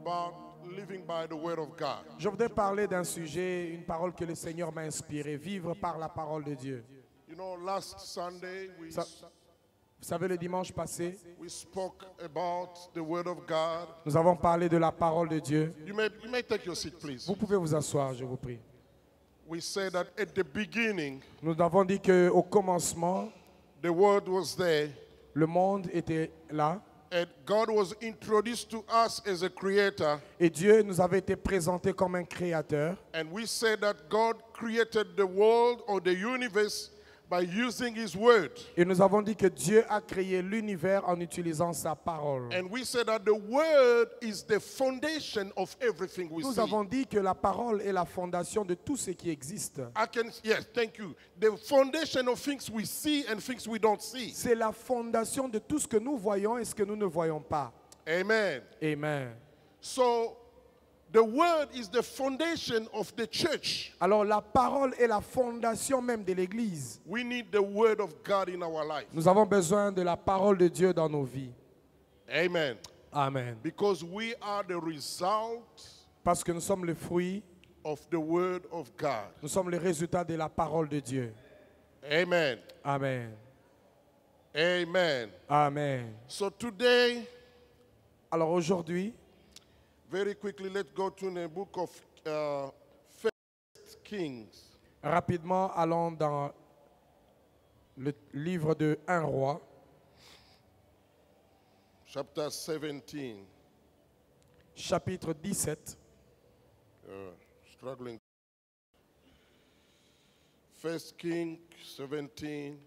about living by the word of God. Je voudrais parler d'un sujet, une parole que le Seigneur m'a inspirée, vivre par la parole de Dieu. You know, last Sunday Vous savez, le dimanche passé, we spoke about the word of God. nous avons parlé de la parole de Dieu. You may take your seat, please. Vous pouvez vous asseoir, je vous prie. We said that at the beginning, Nous avons dit qu'au commencement, the word was there, le monde était là and God was introduced to us as a creator. et Dieu nous avait été présenté comme un créateur. And we said that God created the world or the universe by using his word. Et nous avons dit que Dieu a créé l'univers en utilisant sa parole. And we said that the word is the foundation of everything we Nous see. avons dit que la parole est la fondation de tout ce qui existe. Yes, thank you. The foundation of things we see and things we don't see. C'est la fondation de tout ce que nous voyons et ce que nous ne voyons pas. Amen. Amen. So the word is the foundation of the church. Alors la parole est la fondation même de l'Église. We need the word of God in our life. Nous avons besoin de la parole de Dieu dans nos vies. Amen. Amen. Because we are the result Parce que nous sommes le fruit, of the word of God. nous sommes le résultat de la parole de Dieu. Amen. Amen. Amen. Amen. So today, Alors aujourd'hui, very quickly, let's go to the book of First Kings. rapidement, allons dans le livre de 1 roi, Chapter 17. chapitre 17. Struggling. First King 17.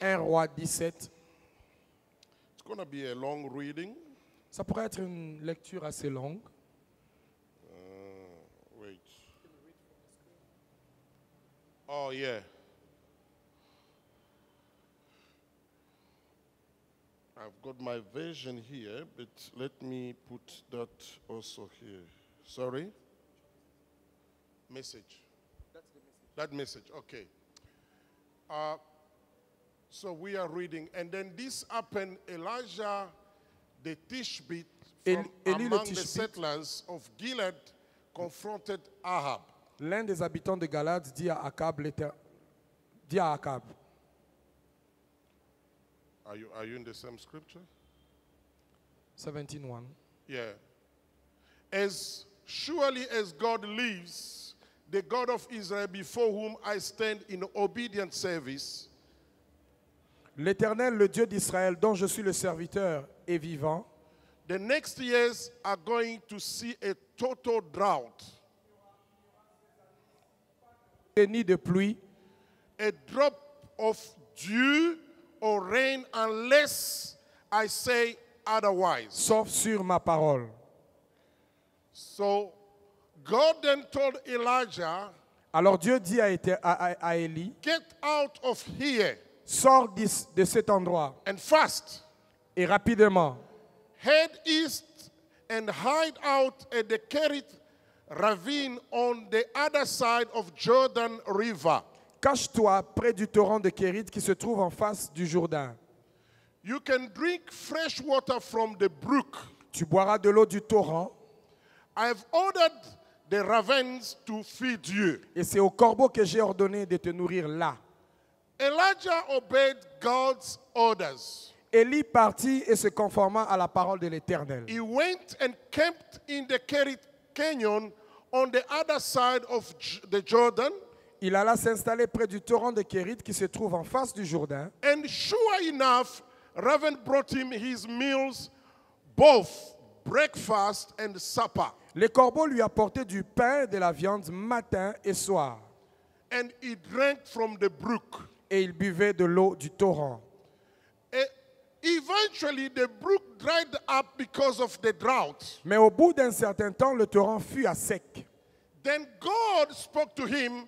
1 roi 17. It's going to be a long reading. Ça pourrait être une lecture assez longue. Wait. Oh, yeah. I've got my version here, but let me put that also here. Sorry? Message. That message, okay. So we are reading, and then this happened, Elijah the Tishbite from Élie le among the Tishbite. settlers of Gilead confronted Ahab. L'un des habitants de Galade dit à Akab, Are you in the same scripture? 17:1. Yeah. As surely as God lives, the God of Israel before whom I stand in obedient service, L'Éternel, le Dieu d'Israël, dont je suis le serviteur, est vivant. the next years are going to see a total drought, Ni de pluie, a drop of dew or rain unless I say otherwise. sauf sur ma parole. So God then told Elijah, Alors Dieu dit à Élie, get out of here sors de cet endroit and fast. et rapidement, Head east and hide out at the Kerit ravine on the other side of Jordan River. cache-toi près du torrent de Kérit qui se trouve en face du Jourdain. You can drink fresh water from the brook. Tu boiras de l'eau du torrent I've ordered the ravens to feed you. et c'est au corbeau que j'ai ordonné de te nourrir là. Elijah obeyed God's orders. Élie partit et se conforma à la parole de l'Éternel. He went and camped in the Kerit Canyon on the other side of the Jordan. Il alla s'installer près du torrent de Kérit qui se trouve en face du Jourdain. And sure enough, Raven brought him his meals, both breakfast and supper. Les corbeaux lui apportaient du pain et de la viande matin et soir. And he drank from the brook. Et il buvait de l'eau du torrent. Eventually, the brook dried up because of the drought. Mais au bout d'un certain temps, le torrent fut à sec. Then God spoke to him,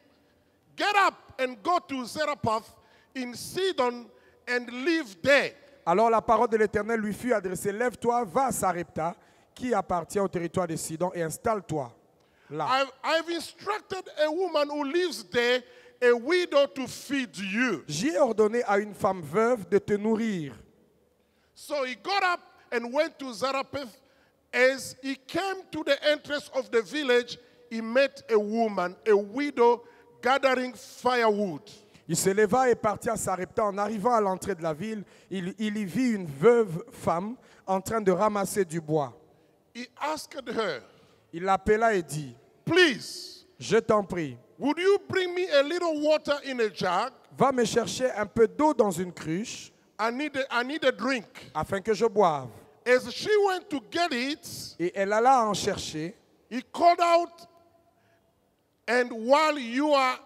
get up and go to Zarephath in Sidon and live there. Alors la parole de l'Éternel lui fut adressée, lève-toi, va à Sarepta, qui appartient au territoire de Sidon, et installe-toi là. I've instructed a woman who lives there, a widow, to feed you. J'ai ordonné à une femme veuve de te nourrir. So he got up and went to Zarephath As he came to the entrance of the village, he met a woman, a widow, gathering firewood. Il se leva et partit à Sarepta. En arrivant à l'entrée de la ville, il y vit une veuve femme en train de ramasser du bois. He asked her, Il l'appela et dit, please, je t'en prie, would you bring me a little water in a jug? va me chercher un peu d'eau dans une cruche I need a drink. afin que je boive. As she went to get it, Et elle alla en chercher. he called out, and while you are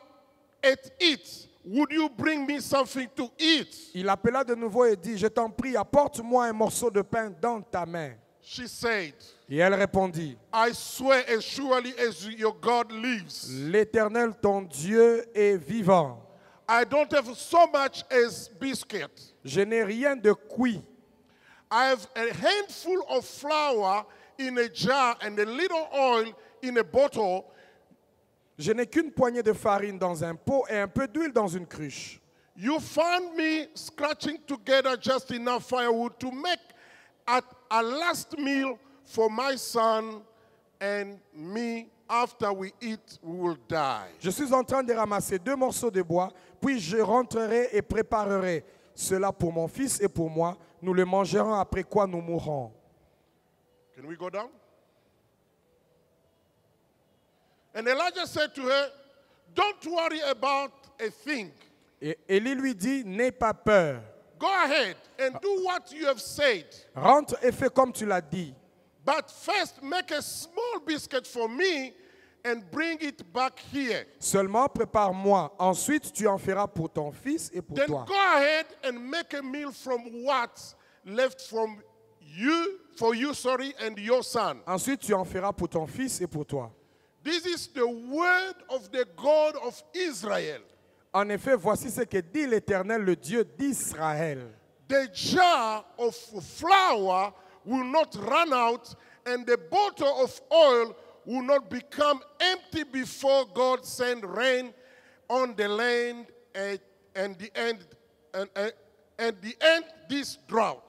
at it, would you bring me something to eat? Il appela de nouveau et dit, je t'en prie, apporte-moi un morceau de pain dans ta main. She said, Et elle répondit, I swear as surely as your God lives, l'Éternel, ton Dieu, est vivant. I don't have so much as biscuit. Je n'ai rien de cuit. I have a handful of flour in a jar and a little oil in a bottle. Je n'ai qu'une poignée de farine dans un pot et un peu d'huile dans une cruche. You found me scratching together just enough firewood to make a last meal for my son and me. After we eat, we will die. Je suis en train de ramasser 2 morceaux de bois, puis je rentrerai et préparerai cela pour mon fils et pour moi. Nous le mangerons après quoi nous mourrons. Can we go down? And Elijah said to her, don't worry about a thing. Et Élie lui dit, n'aie pas peur. Go ahead and do what you have said. Rentre et fais comme tu l'as dit. But first make a small biscuit for me and bring it back here. Seulement prépare-moi. Ensuite, tu en feras pour ton fils et pour Then toi. go ahead and make a meal from what's left from you, for you, and your son. Ensuite, tu en feras pour ton fils et pour toi. This is the word of the God of Israel. En effet, voici ce que dit l'Éternel, le Dieu d'Israël. The jar of flour will not run out, and the bottle of oil will not become empty before God send rain on the land and the end this drought.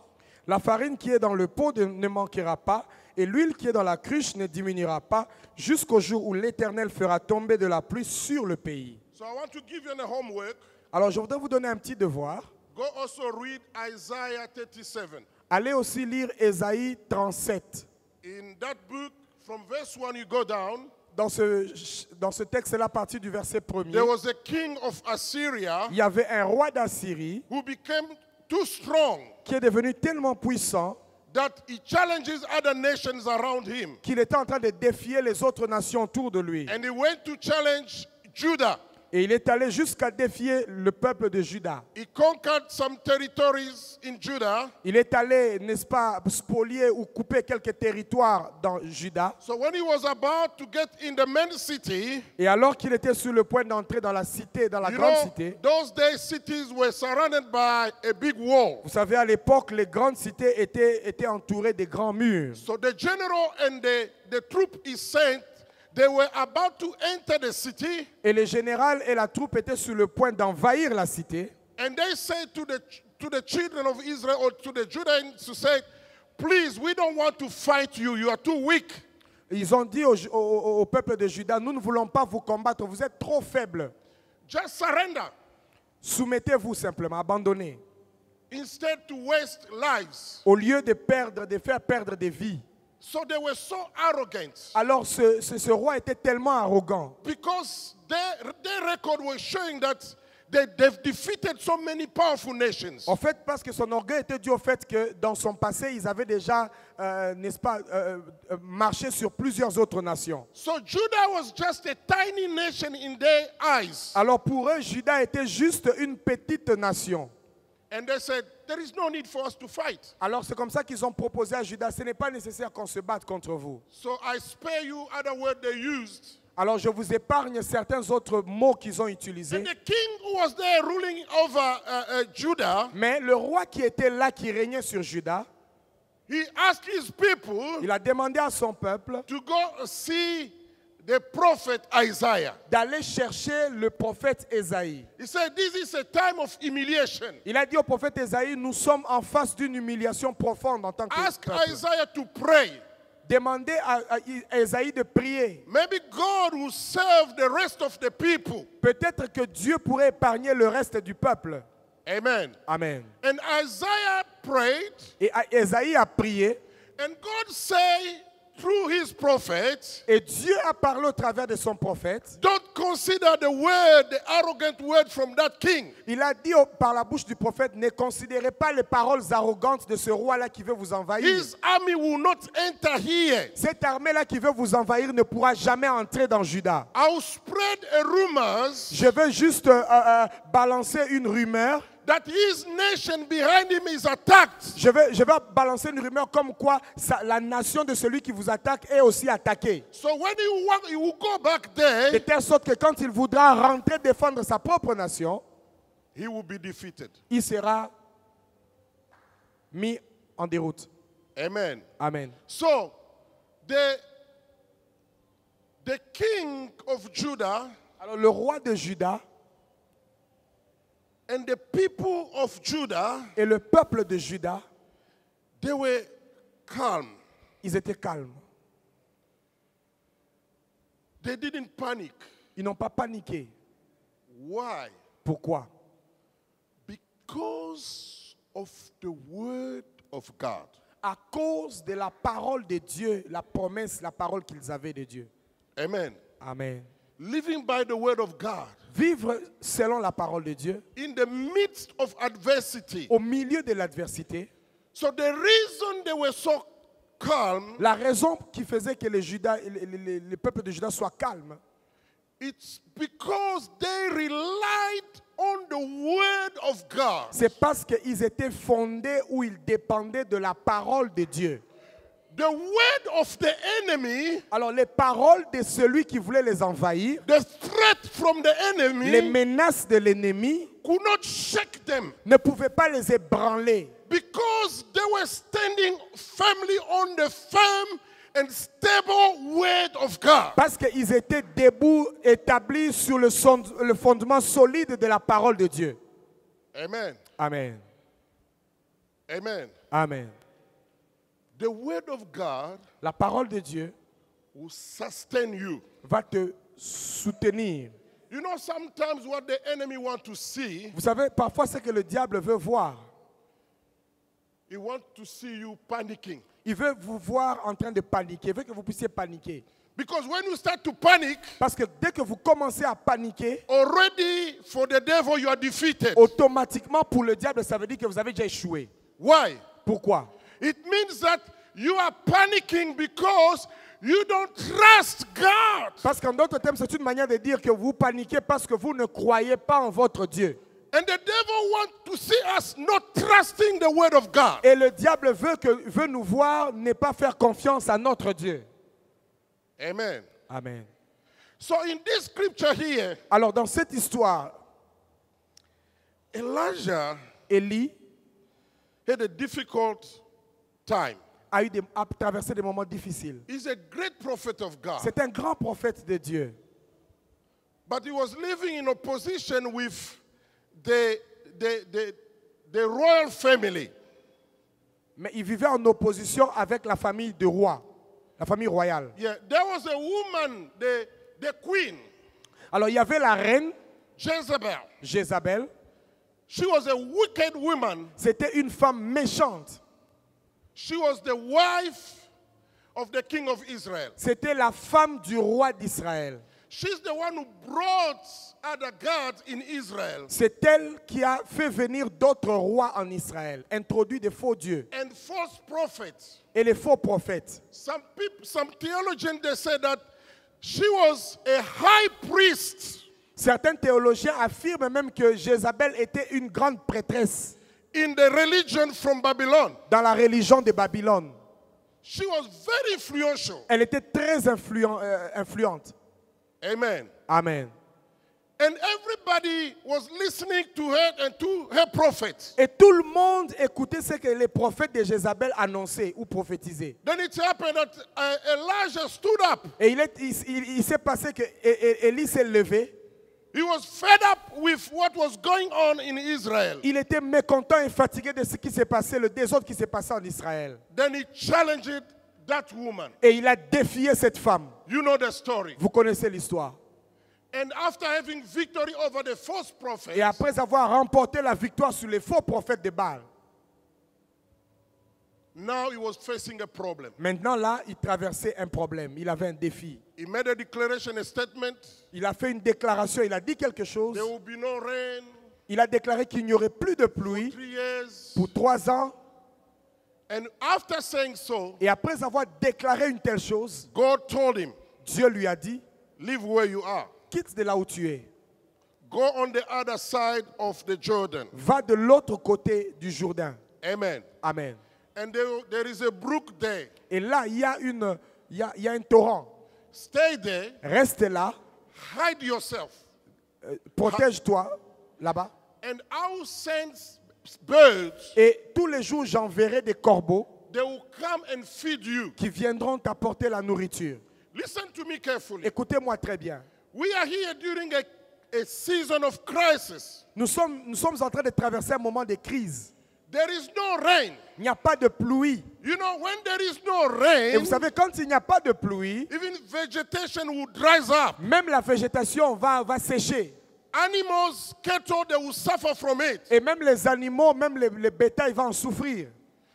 La farine qui est dans le pot ne manquera pas, et l'huile qui est dans la cruche ne diminuera pas, jusqu'au jour où l'Éternel fera tomber de la pluie sur le pays. So I want to give you a homework. Alors je voudrais vous donner un petit devoir. Go also read Isaiah 37. Allez aussi lire Ésaïe 37. In that book, from verse 1 you go down. Dans ce texte-là, à partir du verset 1er, There was a king of Assyria il y avait un roi d'Assyrie who became too strong qui est devenu tellement puissant that he challenges other nations around him. qu'il était en train de défier les autres nations autour de lui. And he went to challenge Judah. Et il est allé jusqu'à défier le peuple de Juda. He conquered some territories in Judah. Il est allé, n'est-ce pas, spolier ou couper quelques territoires dans Juda. So when he was about to get in the main city, Et alors qu'il était sur le point d'entrer dans la cité, dans la you grande know, cité, those days cities were surrounded by a big wall. vous savez, à l'époque, les grandes cités étaient entourées de grands murs. So the general and the troop he sent, they were about to enter the city, Et le général et la troupe étaient sur le point d'envahir la cité. and they said to the children of Israel or to the Judeans to say, please, we don't want to fight you. You are too weak. Ils ont dit au peuple de Juda, nous ne voulons pas vous combattre, vous êtes trop faibles. Just surrender. Soumettez-vous simplement, abandonnez. Instead to waste lives. Au lieu de faire perdre des vies. So they were so arrogant Alors ce roi était tellement arrogant. because their record was showing that they've defeated so many powerful nations. En fait, parce que son orgueil était dû au fait que dans son passé, ils avaient déjà, n'est-ce pas, marché sur plusieurs autres nations. So Judah was just a tiny nation in their eyes. Alors pour eux, Juda était juste une petite nation. And they said, there is no need for us to fight. Alors c'est comme ça qu'ils ont proposé à Juda, ce n'est pas nécessaire qu'on se batte contre vous. So I spare you other words they used. Alors je vous épargne certains autres mots qu'ils ont utilisés. And the king who was there ruling over Judah, Mais le roi qui était là, qui régnait sur Juda, he asked his people il a demandé à son peuple to go see the prophet Isaiah. d'aller chercher le prophète Ésaïe. He said, this is a time of humiliation. Il a dit au prophète Ésaïe, nous sommes en face d'une humiliation profonde en tant que Ask peuple. Isaiah to pray. demandez à Ésaïe de prier. Maybe God will save the rest of the people. Peut-être que Dieu pourrait épargner le reste du peuple. Amen. Amen. And Isaiah prayed, Et Ésaïe a prié. and God said through his prophet, Et Dieu a parlé au travers de son prophète. don't consider the word, the arrogant word from that king. Il a dit par la bouche du prophète, ne considérez pas les paroles arrogantes de ce roi-là qui veut vous envahir. His army will not enter here. Cette armée-là qui veut vous envahir ne pourra jamais entrer dans Juda. I'll spread a rumors Je veux juste balancer une rumeur. that his nation behind him is attacked. Je vais balancer une rumeur comme quoi la nation de celui qui vous attaque est aussi attaquée. So when he will go back there, De telle sorte que quand il voudra rentrer défendre sa propre nation, he will be defeated. il sera mis en déroute. Amen. Amen. So the king of Judah Alors le roi de Juda and the people of Judah, et le peuple de Juda, they were calm. ils étaient calmes. They didn't panic. Ils n'ont pas paniqué. Why? Pourquoi? Because of the word of God. À cause de la parole de Dieu, la promesse, la parole qu'ils avaient de Dieu. Amen. Amen. Living by the word of God. Vivre selon la parole de Dieu, In the midst of adversity. au milieu de l'adversité. So the reason they were so calm, La raison qui faisait que les peuples de Juda soient calmes, it's because they relied on the word of God. c'est parce qu'ils étaient fondés ou ils dépendaient de la parole de Dieu. The word of the enemy, Alors les paroles de celui qui voulait les envahir, the threat from the les enemy, menaces de l'ennemi could not shake them ne pouvaient pas les ébranler. because they were standing firmly on the firm and stable word of God. Parce qu'ils étaient debout, établis sur le fondement solide de la parole de Dieu. Amen. Amen. Amen. Amen. The word of God La parole de Dieu will sustain you. va te soutenir. You know, sometimes what the enemy wants to see, Vous savez, parfois ce que le diable veut voir, he wants to see you panicking. il veut vous voir en train de paniquer, il veut que vous puissiez paniquer. Because when you start to panic, Parce que dès que vous commencez à paniquer, already for the devil you are defeated. automatiquement pour le diable, ça veut dire que vous avez déjà échoué. Why? Pourquoi? It means that you are panicking because you don't trust God. Parce qu'en d'autres termes, c'est une manière de dire que vous paniquez parce que vous ne croyez pas en votre Dieu. And the devil wants to see us not trusting the word of God. Et le diable veut nous voir ne pas faire confiance à notre Dieu. Amen. Amen. So in this scripture here, Alors dans cette histoire, Elijah Élie had a difficult time. a traversé des moments difficiles. He's a great prophet of God. C'est un grand prophète de Dieu. But he was living in opposition with the royal family. Mais il vivait en opposition avec la famille du roi, la famille royale. Yeah, there was a woman, the queen, Alors il y avait la reine Jezebel. Jézabel. She was a wicked woman. C'était une femme méchante. She was the wife of the king of Israel. C'était la femme du roi d'Israël. She's the one who brought other gods in Israel. C'est elle qui a fait venir d'autres rois en Israël, introduit des faux dieux And false prophets. et les faux prophètes. Some theologians, they say that she was a high priest Certains théologiens affirment même que Jézabel était une grande prêtresse in the religion from Babylon. dans la religion de Babylone. She was very influential. Elle était très influente. Amen. Amen. And everybody was listening to her and to her prophets. Et tout le monde écoutait ce que les prophètes de Jézabel annonçaient ou prophétisaient. Then it happened that Elijah stood up. Et il s'est passé que Élie s'est levé. He was fed up with what was going on in Israel. Il était mécontent et fatigué de ce qui s'est passé, le désordre qui s'est passé en Israël. Then he challenged that woman. Et il a défié cette femme. You know the story. Vous connaissez l'histoire. And after having victory over the false prophet, Et après avoir remporté la victoire sur les faux prophètes de Baal, now he was facing a problem. maintenant là, il traversait un problème. Il avait un défi. He made a declaration, a statement. Il a fait une déclaration, il a dit quelque chose. There will be no rain Il a déclaré qu'il n'y aurait plus de pluie 3 years. pour 3 ans. And after saying so, Et après avoir déclaré une telle chose, God told him, Dieu lui a dit, leave where you are. quitte de là où tu es. Go on the other side of the Jordan. Va de l'autre côté du Jourdain. Amen. Amen. And there is a brook there. Et là, il y a un torrent. Stay there. Reste là, Hide yourself. protège-toi là-bas. And I will send birds. Et tous les jours, j'enverrai des corbeaux They will come and feed you. qui viendront t'apporter la nourriture. Listen to me carefully. Écoutez-moi très bien. We are here during a season of crisis. Nous sommes en train de traverser un moment de crise. There is no rain. Il n'y a pas de pluie. You know, when there is no Et rain, vous savez, quand il n'y a pas de pluie, even vegetation will dry up. même la végétation va sécher. Animals, cattle, they will suffer from it. Et même les animaux, même les bétails vont en souffrir.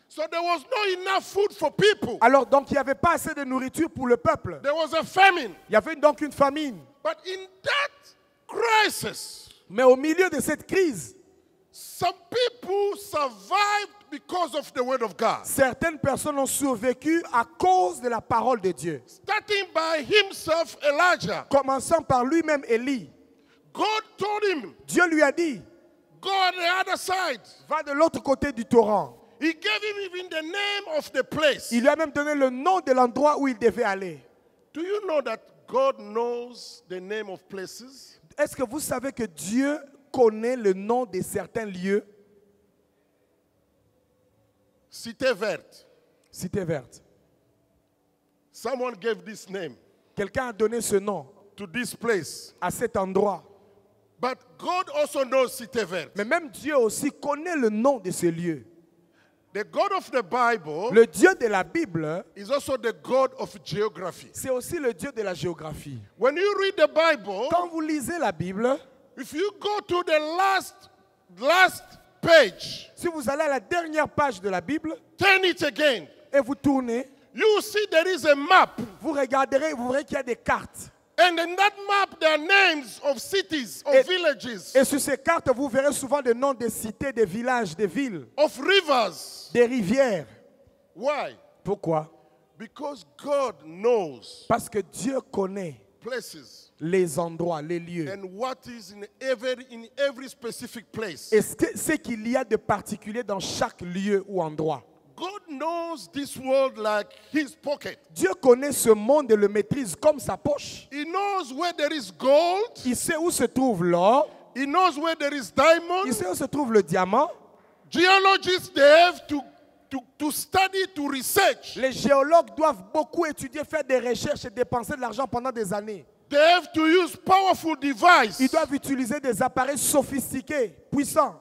So there was not enough food for people. Alors donc il n'y avait pas assez de nourriture pour le peuple. There was a famine. Il y avait donc une famine. But in that crisis, Mais au milieu de cette crise, some people survived because of the word of God. certaines personnes ont survécu à cause de la parole de Dieu. Starting by himself, Elijah. Commençant par lui-même Élie. God told him, Dieu lui a dit, go on the other side. va de l'autre côté du torrent. He gave him even the name of the place. Il lui a même donné le nom de l'endroit où il devait aller. Do you know that God knows the name of places? Est-ce que vous savez que Dieu connaît le nom de certains lieux? Cité verte. Cité verte. Someone gave this name Quelqu'un a donné ce nom to this place. à cet endroit. But God also knows Cité verte. Mais même Dieu aussi connaît le nom de ce lieu. The God of the Bible Le Dieu de la Bible, is also the God of geography. c'est aussi le Dieu de la géographie. When you read the Bible, Quand vous lisez la Bible, if you go to the last page, si vous allez à la dernière page de la Bible turn it again, et vous tournez, you will see there is a map. vous regarderez, vous verrez qu'il y a des cartes. And in that map, there are names of cities, of Et- villages, Et sur ces cartes, vous verrez souvent des noms de cités, des villages, des villes, of rivers. des rivières. Why? Pourquoi? Because God knows Parce que Dieu connaît places les endroits, les lieux. and what is in every specific place. Et ce qu'il y a de particulier dans chaque lieu ou endroit. God knows this world like his pocket. Dieu connaît ce monde et le maîtrise comme sa poche. He knows where there is gold. Il sait où se trouve l'or. He knows where there is Il diamond. sait où se trouve le diamant. Geologists, they have to study, to research. Les géologues doivent beaucoup étudier, faire des recherches et dépenser de l'argent pendant des années. They have to use powerful devices. Ils doivent utiliser des appareils sophistiqués, puissants.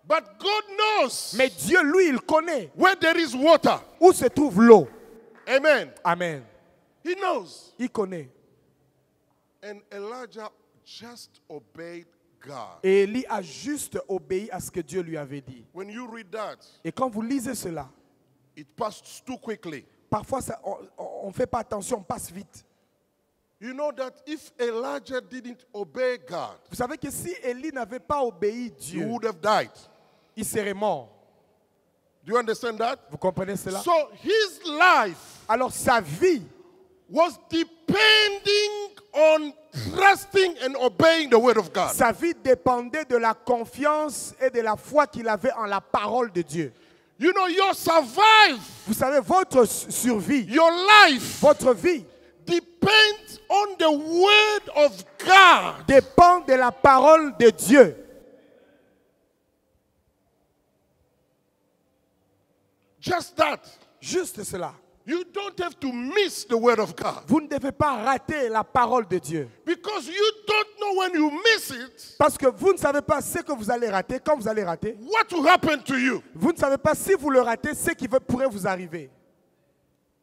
But God knows Mais Dieu, lui, il connaît where there is water. où se trouve l'eau. Amen. Amen. He knows. Il connaît. And Elijah just obeyed God. Et Élie a juste obéi à ce que Dieu lui avait dit. When you read that, Et quand vous lisez cela, it passed too quickly. parfois on ne fait pas attention, on passe vite. You know that if Elijah didn't obey God, Vous savez que si Élie n'avait pas obéi he Dieu, would have died. il serait mort. Do you understand that? Vous comprenez cela? So his life Alors sa vie was depending on trusting and obeying the word of God. Sa vie dépendait de la confiance et de la foi qu'il avait en la parole de Dieu. You know, your survive, Vous savez, votre survie, your life votre vie depends on the word of God. dépend de la parole de Dieu. Just that. Juste cela. You don't have to miss the word of God. Vous ne devez pas rater la parole de Dieu. Because you don't know when you miss it, Parce que vous ne savez pas ce que vous allez rater, quand vous allez rater. what will happen to you. Vous ne savez pas si vous le ratez, ce qui pourrait vous arriver.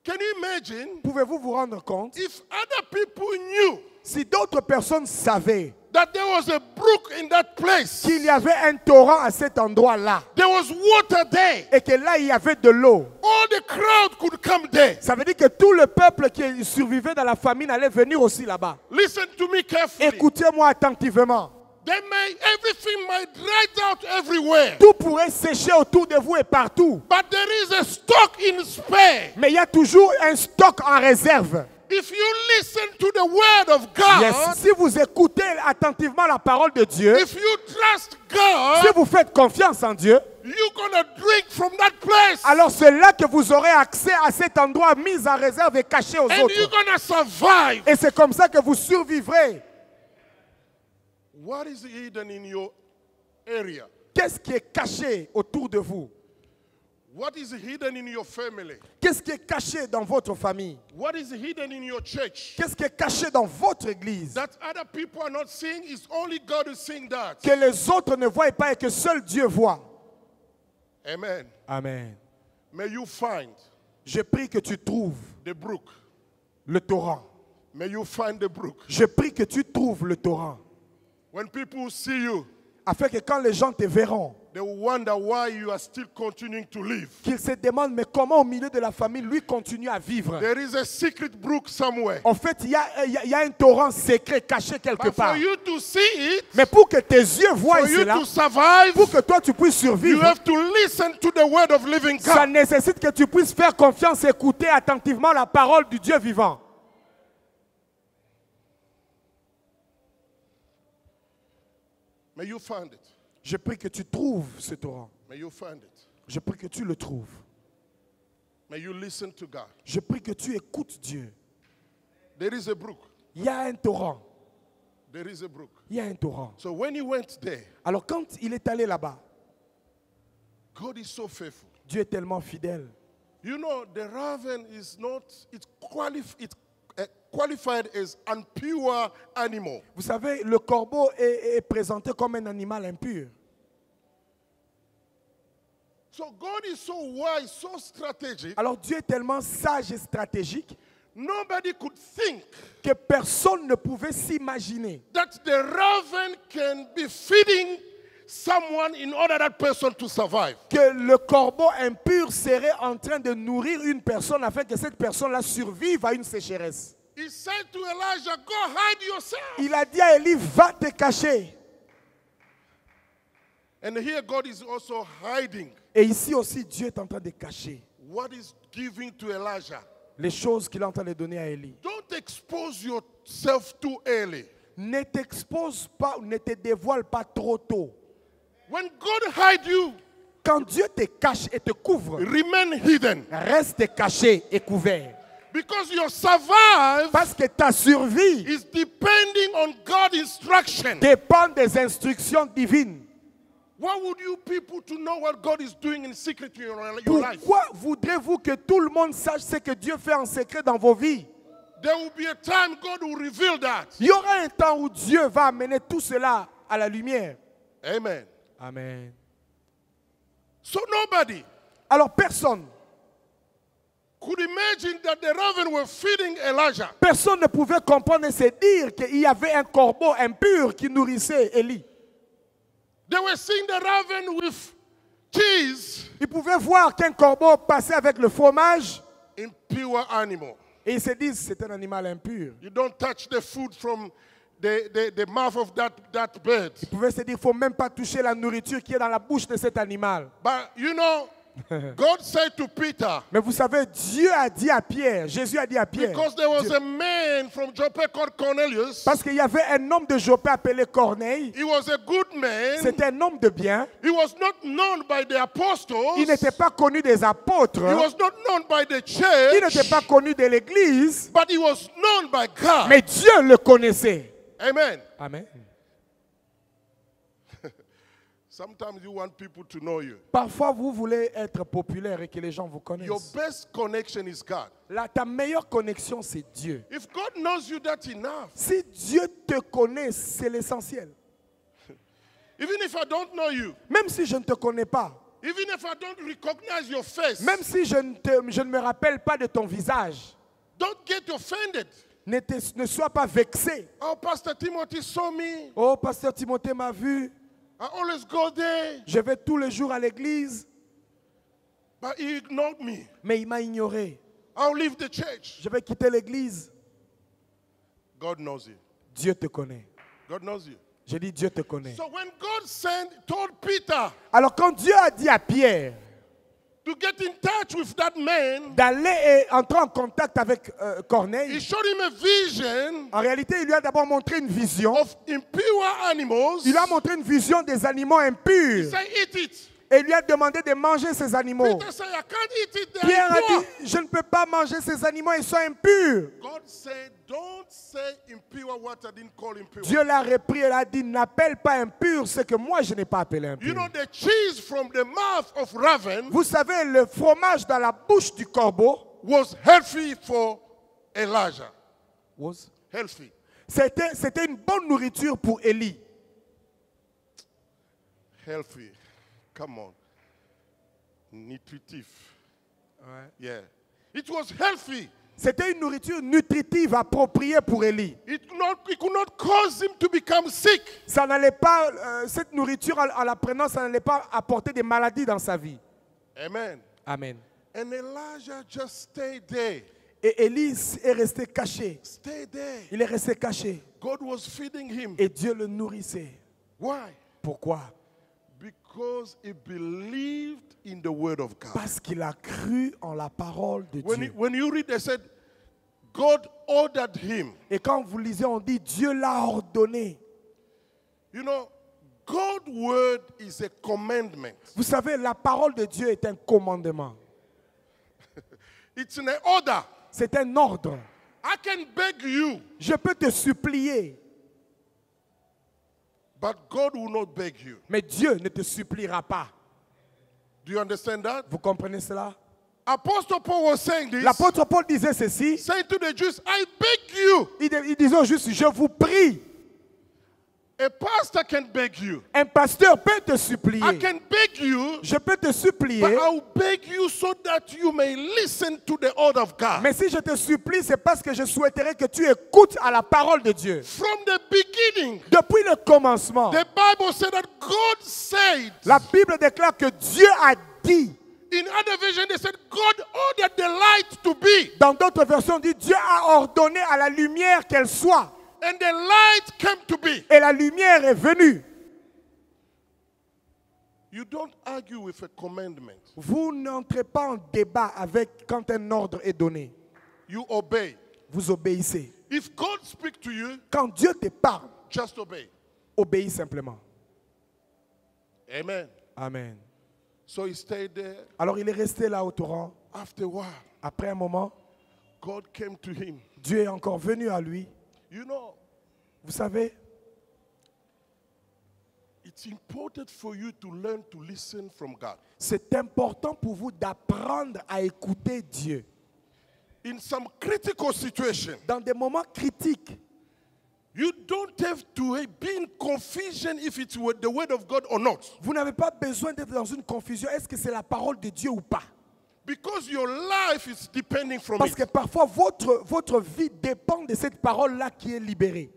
Can you imagine Pouvez-vous vous rendre compte if other people knew si d'autres personnes savaient that there was a brook in that place, qu'il y avait un torrent à cet endroit-là there was water there, et que là il y avait de l'eau? all the crowd could come there. Ça veut dire que tout le peuple qui survivait dans la famine allait venir aussi là-bas. Listen to me carefully. Écoutez-moi attentivement. Everything might dry out everywhere. Tout pourrait sécher autour de vous et partout. But there is a stock in spare. Mais il y a toujours un stock en réserve. If you listen to the word of God, Yes. Si vous écoutez attentivement la parole de Dieu, if you trust God, si vous faites confiance en Dieu, you're gonna drink from that place. alors c'est là que vous aurez accès à cet endroit mis en réserve et caché aux And you're autres. gonna survive. Et c'est comme ça que vous survivrez. What is hidden in your area? Qu'est-ce qui est caché autour de vous? What is hidden in your family? Qu'est-ce qui est caché dans votre famille? What is hidden in your church? Qu'est-ce qui est caché dans votre église? That other people are not seeing, is only God is seeing that. Que les autres ne voient pas et que seul Dieu voit. Amen. Amen. May you find Je prie que tu trouves the brook. le torrent. May you find the brook. Je prie que tu trouves le torrent. When people see you, Afin que quand les gens te verront, they will wonder why you are still continuing to live. qu'ils se demandent, mais comment au milieu de la famille, lui continue à vivre? There is a secret brook somewhere. En fait, il y a un torrent secret caché quelque But for part. you to see it, Mais pour que tes yeux voient for you cela, to survive, pour que toi tu puisses you survivre, have to listen to the word of living ça God. nécessite que tu puisses faire confiance et écouter attentivement la parole du Dieu vivant. May you find it. Je prie que tu trouves ce torrent. May you find it. Je prie que tu le trouves. May you listen to God. Je prie que tu écoutes Dieu. There is a brook. Il y a un torrent. There is a brook. Il y a un torrent. So when he went there, Alors quand il est allé là-bas, God is so faithful. Dieu est tellement fidèle. You know, the raven is not, it's qualified as impure animal. Vous savez, le corbeau est présenté comme un animal impur. So God is so wise, so strategic. Alors Dieu est tellement sage et stratégique Nobody could think que personne ne pouvait s'imaginer that the raven can be feeding someone in order that person to survive. que le corbeau impur serait en train de nourrir une personne afin que cette personne-là survive à une sécheresse. He said to Elijah, go hide yourself. Il a dit à Élie, va te cacher. And here God is also hiding Et ici aussi, Dieu est en train de cacher what is giving to Elijah. les choses qu'il est en train de donner à Élie. Don't expose yourself too early. Ne t'expose pas, ne te dévoile pas trop tôt. When God hide you, Quand Dieu te cache et te couvre, remain hidden. reste caché et couvert. Because your survive Parce que ta survie is depending on God's instruction. dépend des instructions divines. Why would you people to know what God is doing in secret in your life? Pourquoi voudrez-vous que tout le monde sache ce que Dieu fait en secret dans vos vies? There will be a time God will reveal that. Il y aura un temps où Dieu va amener tout cela à la lumière. Amen. Amen. So nobody Alors personne could imagine that the raven were feeding Elijah. Personne ne pouvait comprendre et se dire qu'il y avait un corbeau impur qui nourrissait Élie. They were seeing the raven with cheese, Ils pouvaient voir qu'un corbeau passait avec le fromage impure animal. et ils se disent c'est un animal impur. You don't touch the food from the mouth of that bird. Ils pouvaient se dire il ne faut même pas toucher la nourriture qui est dans la bouche de cet animal. But you know, God said to Peter, Mais vous savez, Dieu a dit à Pierre, Jésus a dit à Pierre, because there was Dieu- a man from Joppa called Cornelius. parce qu'il y avait un homme de Joppé appelé Corneille, He was a good man. c'était un homme de bien, He was not known by the apostles. il n'était pas connu des apôtres, He was not known by the il n'était church. pas connu de l'église, But he was known by God. mais Dieu le connaissait. Amen. Amen. Sometimes you want people to know you. Parfois, vous voulez être populaire et que les gens vous Your connaissent. best connection is God. Ta meilleure connexion, c'est Dieu. If God knows you that enough, Si Dieu te connaît, c'est l'essentiel. even if I don't know you, Même si je ne te connais pas, Even if I don't recognize your face, Même si je ne me rappelle pas de ton visage, don't get offended. ne sois pas vexé. Oh, Pastor Timothy saw me. Oh, pasteur Timothée m'a vu. I always go there. Je vais tous les jours à l'église, But he ignored me. mais il m'a ignoré. I'll leave the church. Je vais quitter l'église. God knows you. Dieu te connaît. God knows you. Je dis Dieu te connaît. So when God told Peter Alors quand Dieu a dit à Pierre to get in touch with that man, d'aller et entrer en contact avec he Corneille, showed him a vision en réalité, il lui a d'abord montré une vision. of impure animals. Il lui a montré une vision des animaux He impurs. said, eat it. Et il lui a demandé de manger ces animaux. Peter said, I can't eat it. They Pierre are a impure. dit, je ne peux pas manger ces animaux, ils sont impurs. God said, don't say impure what I didn't call impure. Dieu l'a repris et l'a dit, n'appelle pas impur ce que moi je n'ai pas appelé impur. You know, the cheese from the mouth of raven Vous savez, le fromage dans la bouche du corbeau, was healthy for Elijah. Healthy. c'était une bonne nourriture pour Élie. Healthy. Come on. Nutritive. Yeah. It was healthy. C'était une nourriture nutritive appropriée pour Élie. It could not cause him to become sick. Ça n'allait pas, cette nourriture en la prenant, ça n'allait pas apporter des maladies dans sa vie. Amen. Amen. And Elijah just stayed there. Et Élie est resté caché. Stay there. Il est resté caché. God was feeding him. Et Dieu le nourrissait. Why? Pourquoi? Because he believed in the word of God. Parce qu'il a cru en la parole de Dieu. When you read, they said, God ordered him. Et quand vous lisez, on dit Dieu l'a ordonné. You know, God's word is a commandment. Vous savez, la parole de Dieu est un commandement. It's an order. C'est un ordre. I can beg you, Je peux te supplier, but God will not beg you. mais Dieu ne te suppliera pas. Do you understand that? Vous comprenez cela? Apostle Paul was saying this, L'apôtre Paul disait ceci. saying to the Jews, I beg you. Il disait aux Justes, je vous prie. A pastor can beg you. Un pasteur peut te supplier. I can beg you, Je peux te but supplier. I'll beg you so that you may listen to the order of God. Mais si je te supplie, c'est parce que je souhaiterais que tu écoutes à la parole de Dieu. From the beginning, Depuis le commencement, the Bible said that God said. la Bible déclare que Dieu a dit. In other version, they said God ordered the light to be. Dans d'autres versions, on dit Dieu a ordonné à la lumière qu'elle soit. And the light came to be. Et la lumière est venue. You don't argue with a commandment. Vous n'entrez pas en débat avec quand un ordre est donné. You obey. Vous obéissez. If God speaks to you, Quand Dieu te parle, just obey. obéis simplement. Amen. Amen. So he stayed there. Alors il est resté là au torrent. After a while, Après un moment, God came to him. Dieu est encore venu à lui. You know, Vous savez, it's important for you to learn to listen from God. c'est important pour vous d'apprendre à écouter Dieu. In some critical situation, Dans des moments critiques, you don't have to be in confusion if it's the word of God or not. vous n'avez pas besoin d'être dans une confusion. Est-ce que c'est la parole de Dieu ou pas? Because your life is depending from Parce que it. parfois, votre vie dépend de cette parole-là qui est libérée.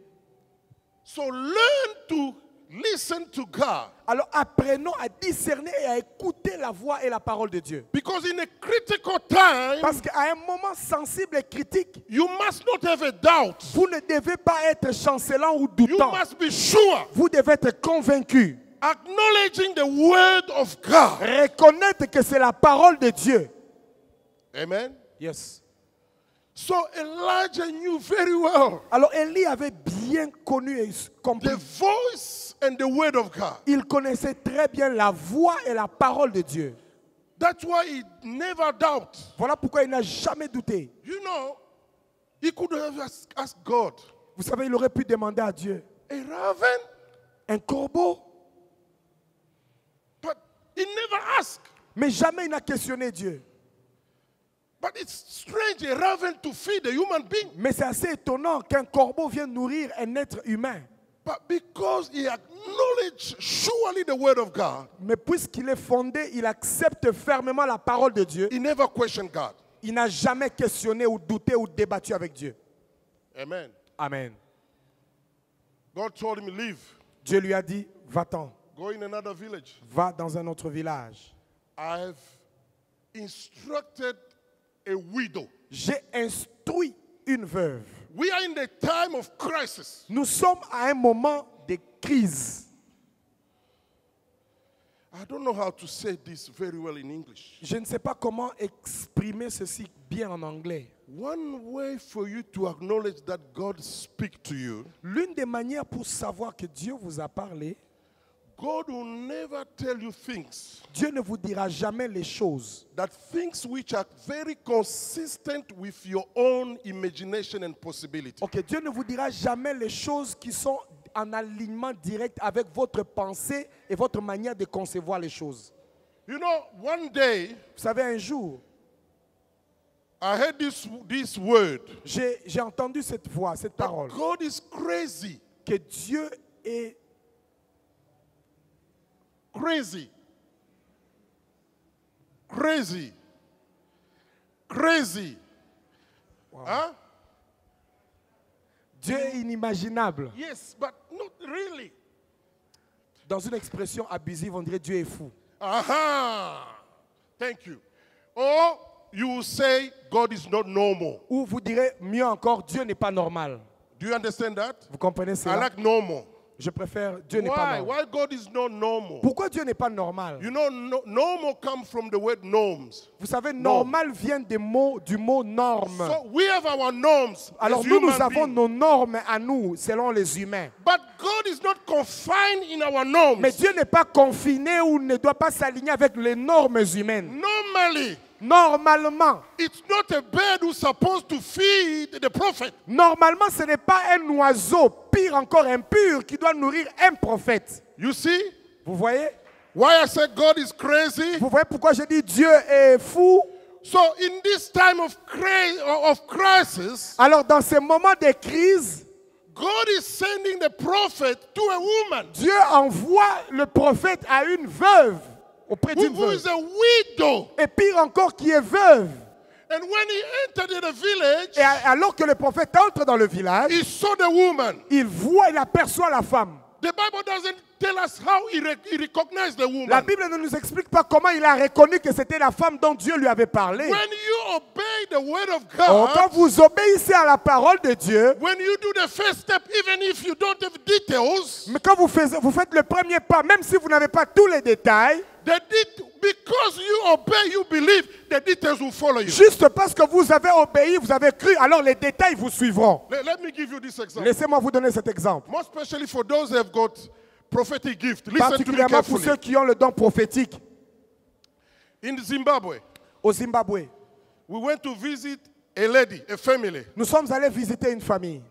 So learn to listen to God. Alors apprenons à discerner et à écouter la voix et la parole de Dieu. Because in a critical time, Parce qu'à un moment sensible et critique, you must not have a doubt. vous ne devez pas être chancelant ou You doutant. must be sure. Vous devez être convaincu. Acknowledging the word of God. Reconnaître que c'est la parole de Dieu. Amen. Yes. So Elijah knew very well Alors Élie avait bien connu et compris. the voice and the word of God. Il connaissait très bien la voix et la parole de Dieu. That's why he never doubt. Voilà pourquoi il n'a jamais douté. You know, he could have asked God, Vous savez, il aurait pu demander à Dieu, a raven, un corbeau, but he never asked. mais jamais il n'a questionné Dieu. But it's strange, a raven to feed a human being. Mais c'est assez étonnant qu'un corbeau vienne nourrir un être humain. But because he acknowledged surely the word of God, Mais puisqu'il est fondé, il accepte fermement la parole de Dieu. he never questioned God. Il n'a jamais questionné ou douté ou débattu avec Dieu. Amen. Amen. God told him, leave. Dieu lui a dit, va-t'en, Go in another village. va dans un autre village. I have instructed a widow. J'ai instruit une veuve. We are in the time of crisis. Nous sommes à un moment de crise. I don't know how to say this very well in English. Je ne sais pas comment exprimer ceci bien en anglais. One way for you to acknowledge that God speaks to you, L'une des manières pour savoir que Dieu vous a parlé, God will never tell you things, Dieu ne vous dira jamais les choses. that things which are very consistent with your own imagination and possibility. Ok, Dieu ne vous dira jamais les choses qui sont en alignement direct avec votre pensée et votre manière de concevoir les choses. You know, one day Vous savez, un jour, I heard this word. j'ai entendu cette voix, cette That parole, God is crazy. que Dieu est Crazy. Crazy. Crazy. Huh? Dieu est inimaginable. Yes, but not really. Dans une expression abusive, on dirait Dieu est fou. Aha. Thank you. Or you will say God is not normal. Ou vous direz, mieux encore, Dieu n'est pas normal. Do you understand that? Vous comprenez I cela? like normal. Je préfère Dieu n'est pas Why? normal. Why God is not normal? Pourquoi Dieu n'est pas normal? You know, normal comes from the word norms. Vous savez, normal vient du mot norme. So we have our norms. Alors as nous human avons beings. nos normes à nous, selon les humains. But God is not confined in our norms. Mais Dieu n'est pas confiné ou ne doit pas s'aligner avec les normes humaines. Normally, Normalement, it's not a bird who's supposed to feed the prophet. normalement, ce n'est pas un oiseau, pire encore impur, qui doit nourrir un prophète. You see Vous voyez? why I say God is crazy? Vous voyez pourquoi je dis Dieu est fou? So in this time of crisis, Alors dans ces moments de crise, God is sending the prophet to a woman Dieu envoie le prophète à une veuve, auprès d'une who is veuve. a widow. Et pire encore, qui est veuve. And when he entered in the village, Et alors que le prophète entre dans le village, he saw the woman. il voit, il aperçoit la femme. The Bible doesn't tell us how he recognized the La woman. Bible ne nous explique pas comment il a reconnu que c'était la femme dont Dieu lui avait parlé. When you obey the word of Or, quand God, vous obéissez à la parole de Dieu, when you do the first step, even if you don't have details, mais quand vous faites le premier pas, même si vous n'avez pas tous les détails, because you obey, you believe, the details will follow you. juste parce que vous avez obéi, vous avez cru, alors les détails vous suivront. Let me give you this example. Laissez-moi vous donner cet exemple. More especially for those who have got prophetic gift. Listen to me Particulièrement pour ceux carefully. qui ont le don prophétique. In Zimbabwe, Au Zimbabwe, we went to visit a lady, a family. nous sommes allés visiter une famille.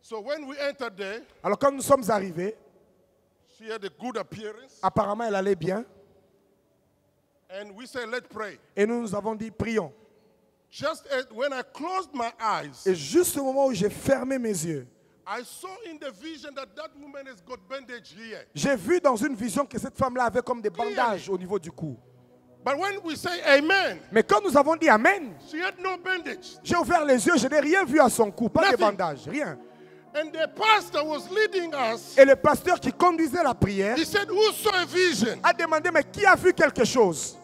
So when we entered there, Alors quand nous sommes arrivés, she had a good appearance. apparemment elle allait bien. And we said, let's pray. Et nous nous avons dit, prions. Just when I closed my eyes, Et juste au moment où j'ai fermé mes yeux, I saw in the vision that woman has got bandage here. j'ai vu dans une vision que cette femme-là avait comme des bandages au niveau du cou. But when we say amen, Mais quand nous avons dit Amen, she had no bandage. j'ai ouvert les yeux, je n'ai rien vu à son cou, pas de Nothing. bandages, rien. And the pastor was leading us. Et le pasteur qui conduisait la prière He said, who saw a vision? a demandé, mais qui a vu quelque chose?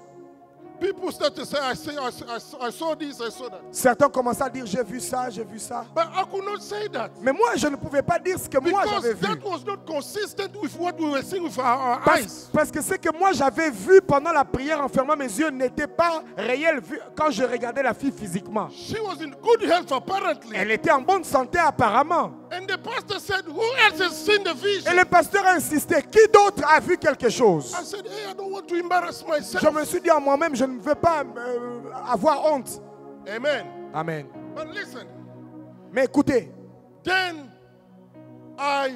People start to say, I saw this, I saw that. Certains commencent à dire, j'ai vu ça, j'ai vu ça. But I could not say that. Mais moi, je ne pouvais pas dire ce que moi j'avais Because vu. that was not consistent with what we were seeing with our eyes. Parce que ce que moi j'avais vu pendant la prière en fermant mes yeux n'était pas réel vu quand je regardais la fille physiquement. She was in good health apparently. Elle était en bonne santé apparemment. And the pastor said, who else has seen the vision? Et le pasteur a insisté, qui d'autre a vu quelque chose? I said, hey, I don't want to embarrass myself. Je me suis dit à moi-même, je ne veux pas avoir honte. Amen. Amen. But listen, Mais écoutez, then I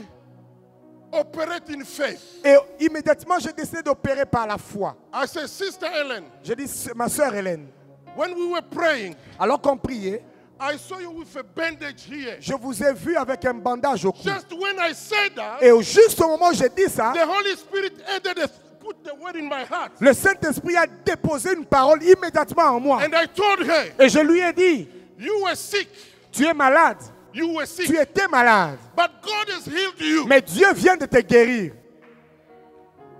operate in faith. et immédiatement j'ai décidé d'opérer par la foi. I said, Sister Ellen, J'ai dit, ma sœur Hélène, when we were praying, alors qu'on priait, I saw you with a bandage here. Je vous ai vu avec un bandage au cou. Just when I said that, Et juste au moment où j'ai dit ça, the Holy Spirit entered and put the word in my heart. le Saint-Esprit a déposé une parole immédiatement en moi. And I told her, Et je lui ai dit, you were sick. tu es malade. You were sick. Tu étais malade. But God has healed you. Mais Dieu vient de te guérir.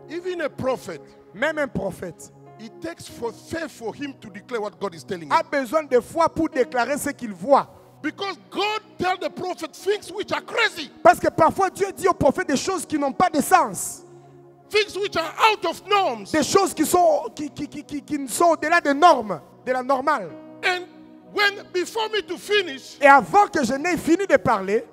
Even a prophet, Même un prophète it takes for faith for him to declare what God is telling him. a besoin de foi pour déclarer ce qu'il voit. Because God tells the prophet things which are crazy, Parce que parfois Dieu dit au prophète des choses qui n'ont pas de sens. things which are out of norms. Des choses qui sont au-delà des normes, de la normale. And when, before me to finish, Et avant que je n'ai fini de parler,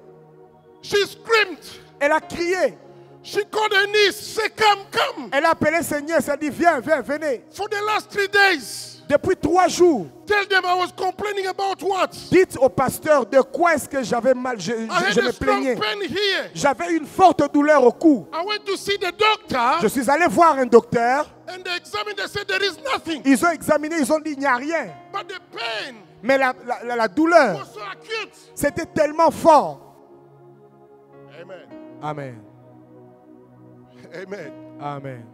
she screamed. elle a crié. She called her niece, say, come, come. Elle a appelé Seigneur, elle a dit, viens, viens, venez. For the last 3 days, Depuis 3 jours, tell them I was complaining about what? dites au pasteur de quoi est-ce que j'avais mal, je I had me a strong plaignais. pain here. J'avais une forte douleur au cou. I went to see the doctor, Je suis allé voir un docteur. and they examined, they said there is nothing. Ils ont examiné, ils ont dit, il n'y a rien. But the pain Mais la douleur, was so acute. c'était tellement fort. Amen. Amen. Amen. Amen.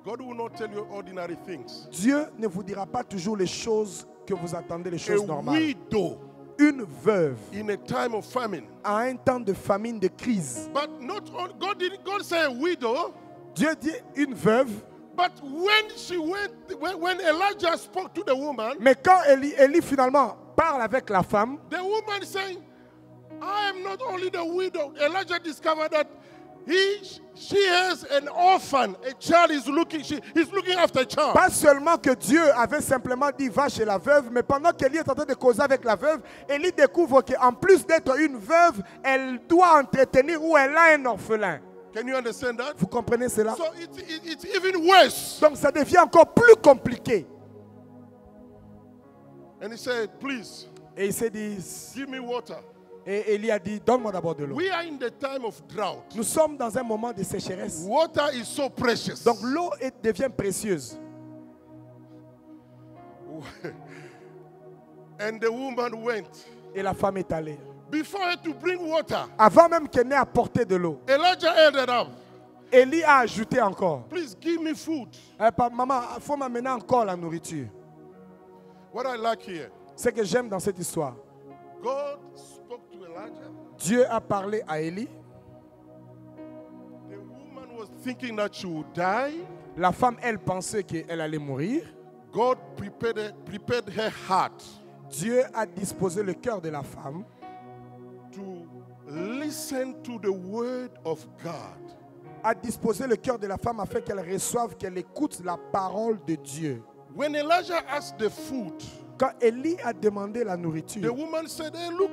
God will not tell you ordinary things. Dieu ne vous dira pas toujours les choses que vous attendez, les A choses normales. widow Une veuve, in a time of famine. à un temps de famine, de crise. But not all, God say a widow. Dieu dit une veuve, But when she went, when Elijah spoke to the woman, mais quand Élie finalement parle avec la femme, the woman saying, I am not only the widow. Elijah discovered that she has an orphan. A child is looking, he's looking after a child. pas seulement que Dieu avait simplement dit va chez la veuve, mais pendant qu'Élie est en train de causer avec la veuve, Élie découvre qu'en plus d'être une veuve, elle doit entretenir ou elle a un orphelin. Can you understand that? Vous comprenez cela? So it's even worse. Donc ça devient encore plus compliqué. And he said, please, Et il s'est dit, give me water. et Élie a dit, donne-moi d'abord de l'eau. We are in the time of drought. Nous sommes dans un moment de sécheresse. Water is so precious. Donc l'eau devient précieuse. And the woman went. Et la femme est allée. Before her to bring water, Avant même qu'elle n'ait apporté de l'eau, Elijah added up. Élie a ajouté encore. Please give me food. Maman, il faut m'amener encore la nourriture. What I like here, Ce que j'aime dans cette histoire, God spoke to Elijah. Dieu a parlé à Élie. The woman was thinking that she would die. La femme, elle pensait qu'elle allait mourir. God prepared her heart Dieu a disposé le cœur de la femme to listen to the word of God. a disposé le cœur de la femme afin qu'elle reçoive, qu'elle écoute la parole de Dieu. When Elijah asked the food, Quand Élie a demandé la the nourriture, woman said, hey, look,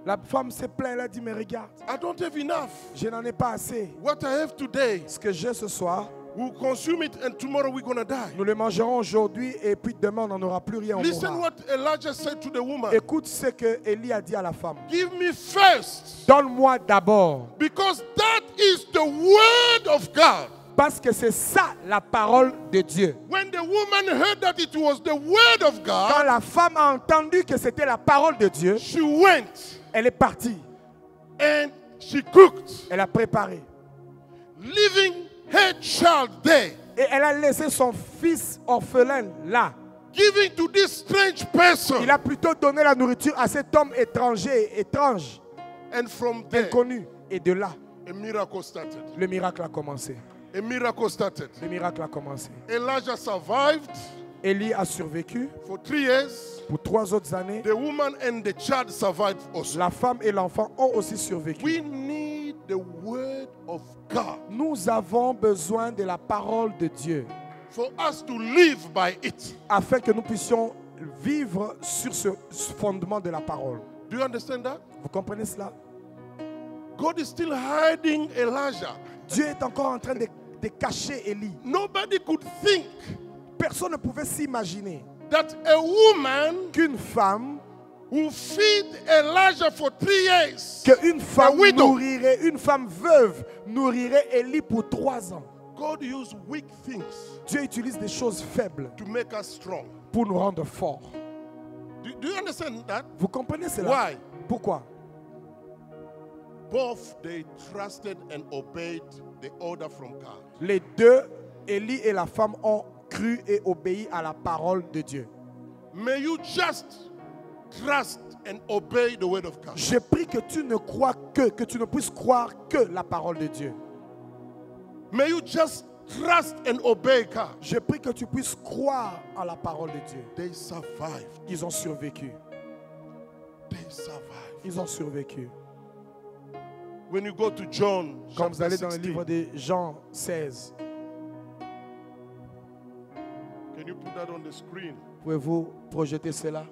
la femme s'est plainte, elle a dit, mais regarde, I don't have enough. je n'en ai pas assez. What I have today, Ce que j'ai ce soir, we'll consume it and tomorrow we're going to die. nous le mangerons aujourd'hui et puis demain on n'en aura plus rien. On Listen mourra. what Elijah said to the woman. Écoute ce que Élie a dit à la femme. Give me first, Donne-moi d'abord. because that is the word of God. Parce que c'est ça la parole de Dieu. When the woman heard that it was the word of Quand God, la femme a entendu que c'était la parole de Dieu, she went elle est partie. and she cooked, Elle a préparé. leaving her child there, Et elle a laissé son fils orphelin là. giving to this strange person. Il a plutôt donné la nourriture à cet homme étranger, étrange, And from there, inconnu. Et de là, a miracle started. le miracle a commencé. A miracle started. Le miracle a commencé. Elijah survived Élie a survécu for 3 years. pour 3 autres années. The woman and the child survived also. La femme et l'enfant ont aussi survécu. We need the word of God Nous avons besoin de la parole de Dieu for us to live by it. afin que nous puissions vivre sur ce fondement de la parole. Do you understand that? Vous comprenez cela? God is still hiding Elijah. Dieu est encore en train de cacher Élie. Nobody could think Personne ne pouvait s'imaginer that a woman qu'une femme, who feed Elijah for 3 years, qu'une femme widow. nourrirait, une femme veuve nourrirait Élie pour 3 ans. God used weak things Dieu utilise des choses faibles to make us strong. pour nous rendre forts. Do you understand that? Vous comprenez cela? Why? Pourquoi? Both they trusted and obeyed the order from God. Les deux, Élie et la femme, ont cru et obéi à la parole de Dieu. May you just trust and obey the word of God. Je prie que tu ne crois que tu ne puisses croire que la parole de Dieu. May you just trust and obey God. Je prie que tu puisses croire à la parole de Dieu. They survived. Ils ont survécu. They survived. Ils ont survécu. When you go to John, Quand vous allez dans le chapter livre 16, de Jean 16, can you put that on the screen? pouvez-vous projeter cela?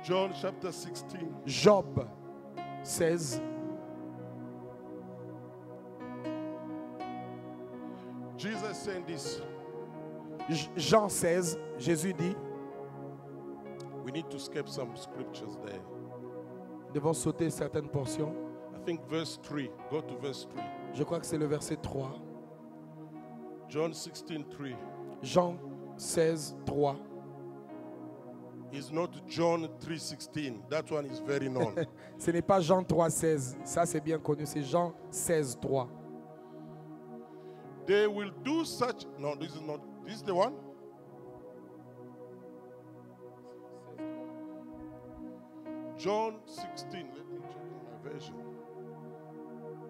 John chapter 16. Job 16. Jesus saying this. Jean 16, Jésus dit, We need to skip some scriptures there. nous devons sauter certaines portions. I think verse 3. Go to verse 3. Je crois que c'est le verset 3. John 16:3 Jean 16, 3. is not John 3:16. That one is very known. Ce n'est pas Jean 3, 16. Ça, c'est bien connu. C'est Jean 16, 3. They will do such. No, this is not. This is the one. John 16. Let me check my version.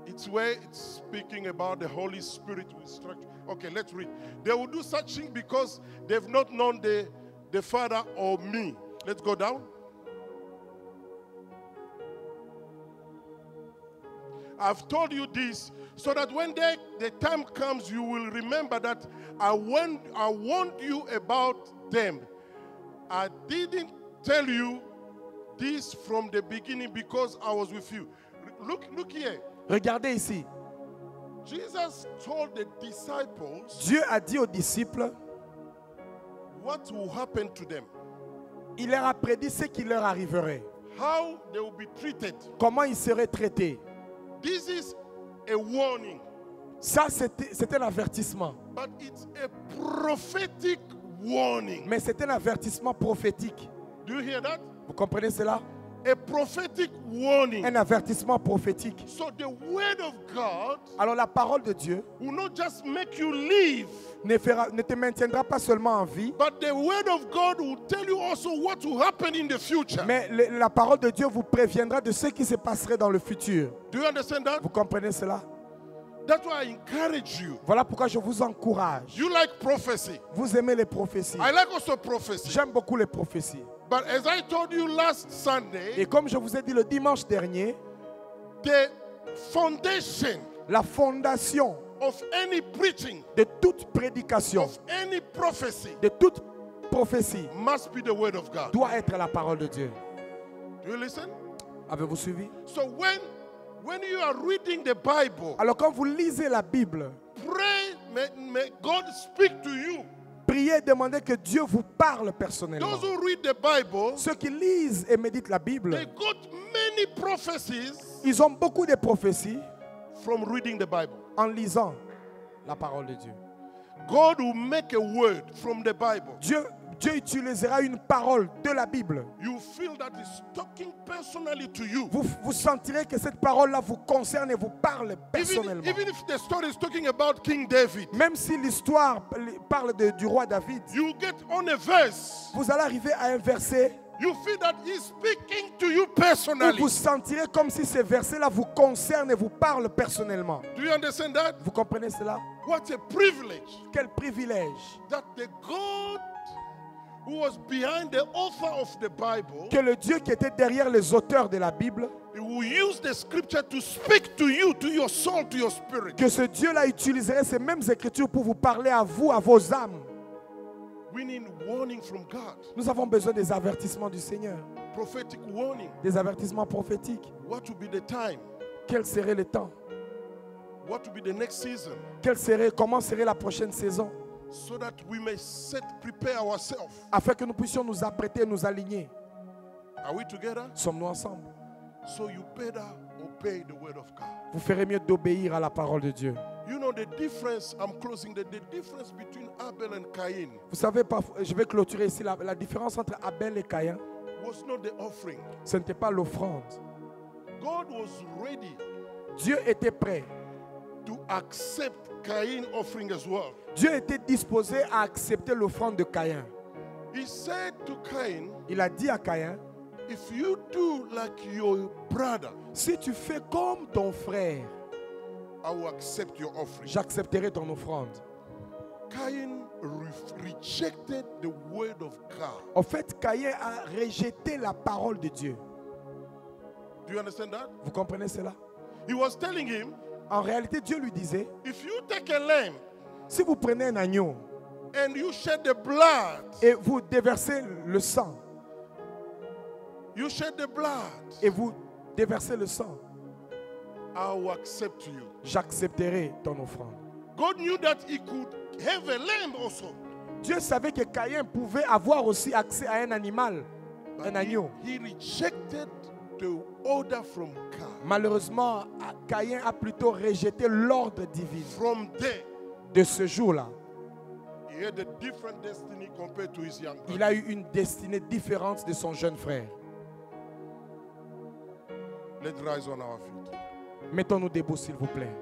It's where it's speaking about the Holy Spirit with structure. Okay, let's read. They will do such thing because they've not known the Father or me. Let's go down. I've told you this so that when the time comes, you will remember that I warned you about them. I didn't tell you this from the beginning because I was with you. Look here. Regardez ici. Jesus told the disciples Dieu a dit aux disciples, what will happen to them, il leur a prédit ce qui leur arriverait. how they will be treated. Comment ils seraient traités. This is a warning, Ça, c'est un avertissement. but it's a prophetic warning. Mais c'est un avertissement prophétique. Do you hear that? Vous comprenez cela? A prophetic warning. Un avertissement prophétique. So the word of God Alors la parole de Dieu will not just make you live, ne te maintiendra pas seulement en vie, but the word of God will tell you also what will happen in the future. mais la parole de Dieu vous préviendra de ce qui se passerait dans le futur. Do you understand that? Vous comprenez cela? That's why I encourage you. Voilà pourquoi je vous encourage. You like prophecy. Vous aimez les prophéties. I like also prophecy. J'aime beaucoup les prophéties. But as I told you last Sunday, Et comme je vous ai dit le dimanche dernier, the foundation la fondation of any preaching, de toute prédication, of any prophecy, de toute prophétie, must be the word of God. doit être la parole de Dieu. Do you listen? Avez-vous suivi? So when you are reading the Bible, Alors quand vous lisez la Bible, pray, may God speak to you. priez, demandez que Dieu vous parle personnellement. Those who read the Bible, Ceux qui lisent et méditent la Bible, they got many prophecies ils ont beaucoup de prophéties from reading the Bible. en lisant la parole de Dieu. God will make a word from the Bible. Dieu utilisera une parole de la Bible. You feel that it's talking personally to you. Vous sentirez que cette parole-là vous concerne et vous parle personnellement. Even if the story is talking about King David, Même si l'histoire parle du roi David, you get on a verse. vous allez arriver à un verset You feel that he's speaking to you où personally. vous sentirez comme si ce verset-là vous concerne et vous parle personnellement. Do you understand that? Vous comprenez cela? What a privilege Quel privilège that the God who was behind the author of the Bible, que le Dieu qui était derrière les auteurs de la Bible, he will use the scripture to speak to you, to your soul, to your spirit. que ce Dieu-là utiliserait ces mêmes écritures pour vous parler à vous, à vos âmes. We need warning from God. Nous avons besoin des avertissements du Seigneur, Prophetic warning. des avertissements prophétiques. What will be the time? Quel serait le temps? What will be the next season? Comment serait la prochaine saison? So that we may prepare ourselves. Afin que nous puissions nous apprêter, nous aligner. Are we together? Sommes-nous ensemble? So you better obey the word of God. Vous ferez mieux d'obéir à la parole de Dieu. You know the difference, I'm closing, the difference between Abel and Cain. Vous savez, je vais clôturer ici la différence entre Abel et Caïn. was not the offering. Ce n'était pas l'offrande. God was ready Dieu était prêt. to accept Cain offering as well. Dieu était disposé à accepter l'offrande de Caïn. He said to Cain, Il a dit à Caïn, if you do like your brother, si tu fais comme ton frère, I will accept your offering. j'accepterai ton offrande. Cain rejected the word of God. En fait, Caïn a rejeté la parole de Dieu. Do you understand that? Vous comprenez cela? He was telling him, En réalité, Dieu lui disait, if you take a lamb si vous prenez un agneau and you shed the blood, et vous déversez le sang, you shed the blood, et vous déversez le sang, I will accept you. j'accepterai ton offrande. God knew that he could have a lamb also. Dieu savait que Caïn pouvait avoir aussi accès à un animal, un agneau. He rejected the order from God. Malheureusement, Caïn a plutôt rejeté l'ordre divin. From there, De ce jour-là, he had a different destiny compared to his young il brother. a eu une destinée différente de son jeune frère. Let's rise on our feet. Mettons-nous debout, s'il vous plaît.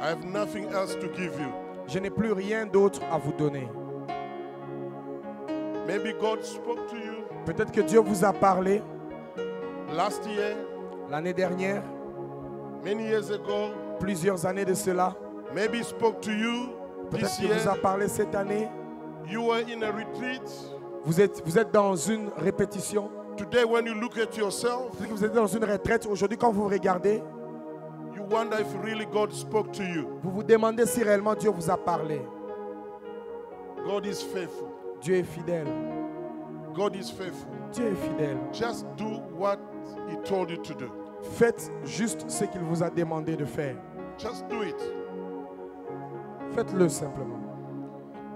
I have nothing else to give you. Je n'ai plus rien d'autre à vous donner. Maybe God spoke to you Peut-être que Dieu vous a parlé last year, l'année dernière, many years ago. plusieurs années de cela. Maybe he spoke to you Peut-être this qu'il vous a year. parlé cette année. You were in a retreat. Vous êtes dans une répétition. Today, when you look at yourself, Peut-être que vous êtes dans une retraite. Aujourd'hui, quand vous regardez, you wonder if really God spoke to you. vous vous demandez si réellement Dieu vous a parlé. God is faithful. Dieu est fidèle. God is faithful. Dieu est fidèle. Just do what he told you to do. Faites juste ce qu'il vous a demandé de faire. Just do it. Faites-le simplement.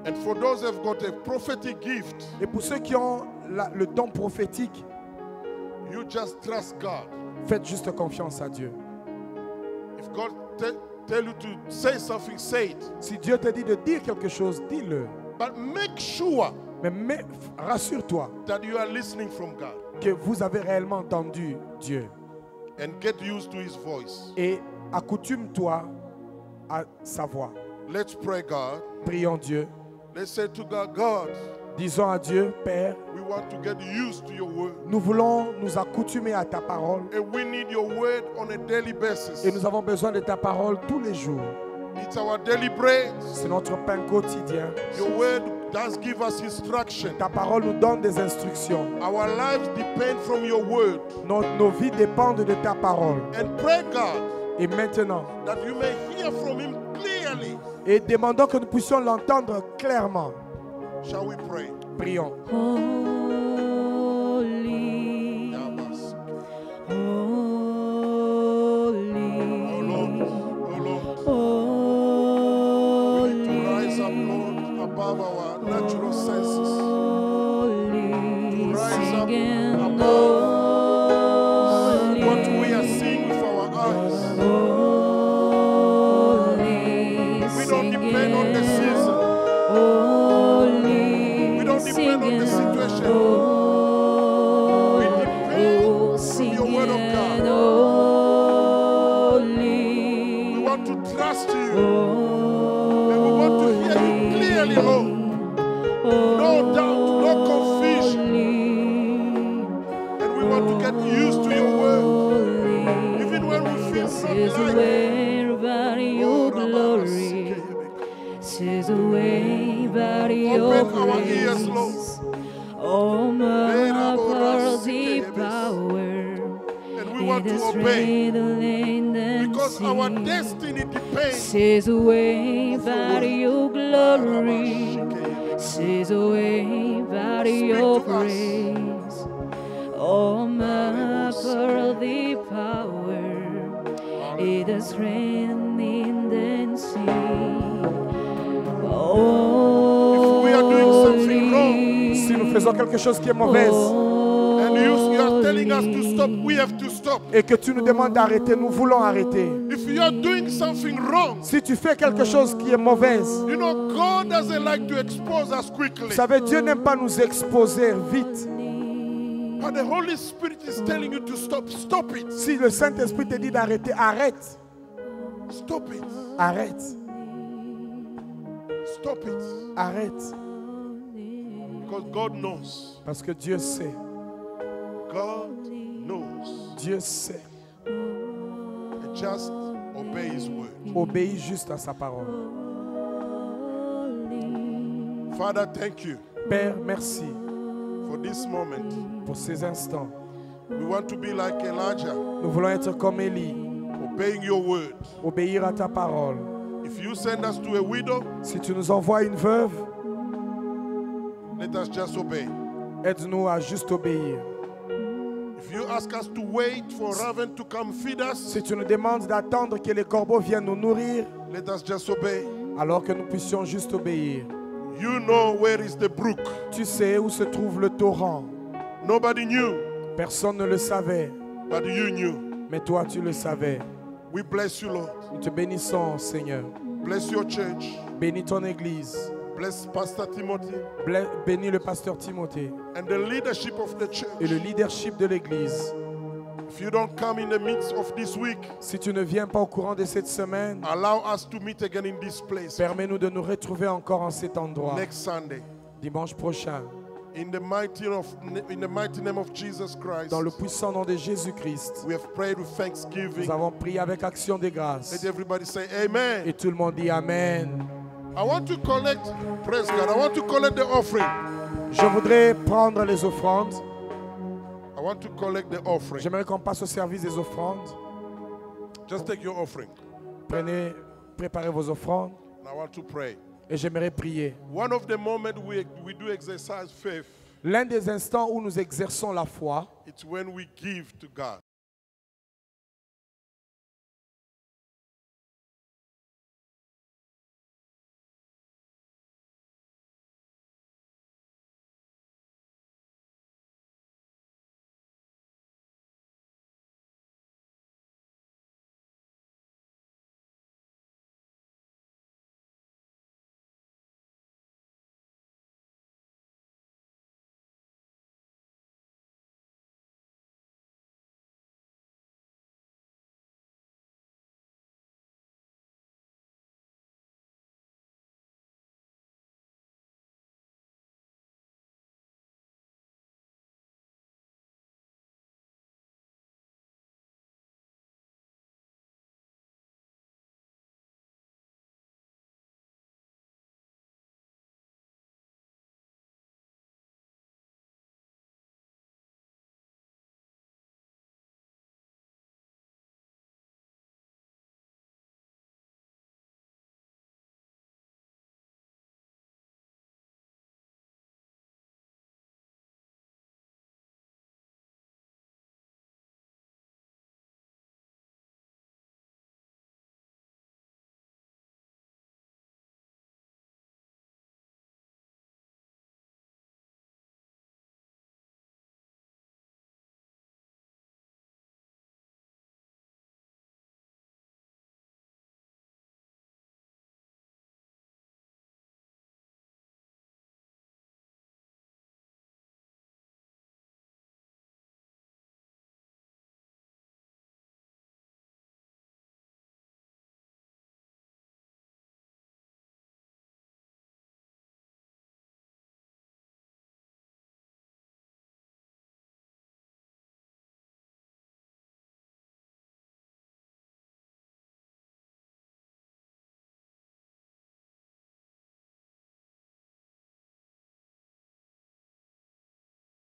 And for those who have got a prophetic gift, Et pour ceux qui ont le don prophétique, you just trust God. faites juste confiance à Dieu. If God tell you to say something, say it. Si Dieu te dit de dire quelque chose, dis-le. But make sure Mais rassure-toi that you are listening from God que vous avez réellement entendu Dieu. and get used to his voice. Et accoutume-toi à sa voix. Let's pray, God. Prions Dieu. Let's say to God, God, Disons à Dieu, Père, we want to get used to your word. nous voulons nous accoutumer à ta parole. And we need your word on a daily basis. Et nous avons besoin de ta parole tous les jours. It's our daily bread. C'est notre pain quotidien. Your word does give us instruction. Ta parole nous donne des instructions. Our lives depend from your word. Nos vies dépendent de ta parole. And pray, God, Et maintenant, that you may hear from him clearly. et demandons que nous puissions l'entendre clairement. Shall we pray? Prions. Holy, Yabas. holy, Oh Lord, oh Lord. We need to rise up, Lord, above our natural senses. holy, Rise up singing above holy, what we are seeing with our eyes. holy, We don't depend on the season. holy, We don't depend on the situation. We depend on your word of God. We want to trust you. And we want to hear you clearly, Lord. No doubt, no confusion. And we want to get used to your word. Even when we feel This not is like way about your glory. This is way about your Open our ears, Lord. grace. Oh, my worthy power. And we want to obey. Because our destiny depends Says away about your glory. Says away about your to us. grace. Oh, my worthy power. It is raining and sea. If we are doing something wrong, Si nous faisons quelque chose qui est mauvaise, and you are telling us to stop, we have to stop. et que tu nous demandes d'arrêter, nous voulons arrêter. If you are doing something wrong, Si tu fais quelque chose qui est mauvaise, you know, God doesn't like to expose us quickly. vous savez, Dieu n'aime pas nous exposer vite. But the Holy Spirit is telling you to stop. Stop it. Si le Saint-Esprit te dit d'arrêter, arrête. Stop it. Arrête. Stop it. Arrête. Because God knows. Parce que Dieu sait. God knows. Dieu sait. And just obey His word. Obéis juste à sa parole. Father, thank you Père, merci for this moment. pour ces instants. We want to be like Elijah, Nous voulons être comme Élie, obeying your word. obéir à ta parole. If you send us to a widow, Si tu nous envoies une veuve, let us just obey. aide-nous à juste obéir. If you ask us to wait for raven to come feed us, Si tu nous demandes d'attendre que les corbeaux viennent nous nourrir, let us just obey. alors que nous puissions juste obéir. You know where is the brook. Tu sais où se trouve le torrent. Nobody knew, Personne ne le savait, but you knew. mais toi tu le savais. We bless you, Lord. Nous te bénissons, Seigneur. Bless your church. Bénis ton église. Bless Pastor Timothy Bénis le pasteur Timothée and the leadership of the church. et le leadership de l'église. If you don't come in the midst of this week, Si tu ne viens pas au courant de cette semaine, allow us to meet again in this place permets-nous de nous retrouver encore en cet endroit next Sunday. dimanche prochain. In the mighty name of Jesus Christ, Dans le puissant nom de Jésus-Christ, we have prayed with thanksgiving. nous avons prié avec action de Let grâce. everybody say amen. Et tout le monde dit Amen. I want to collect, praise God, I want to collect the offering. Je voudrais prendre les offrandes. I want to collect the offering. J'aimerais qu'on passe au service des offrandes. Just take your offering. Préparez vos offrandes. And I want to pray. Et j'aimerais prier. One of the moments we do exercise faith, L'un des instants où nous exerçons la foi, it's when we give to God.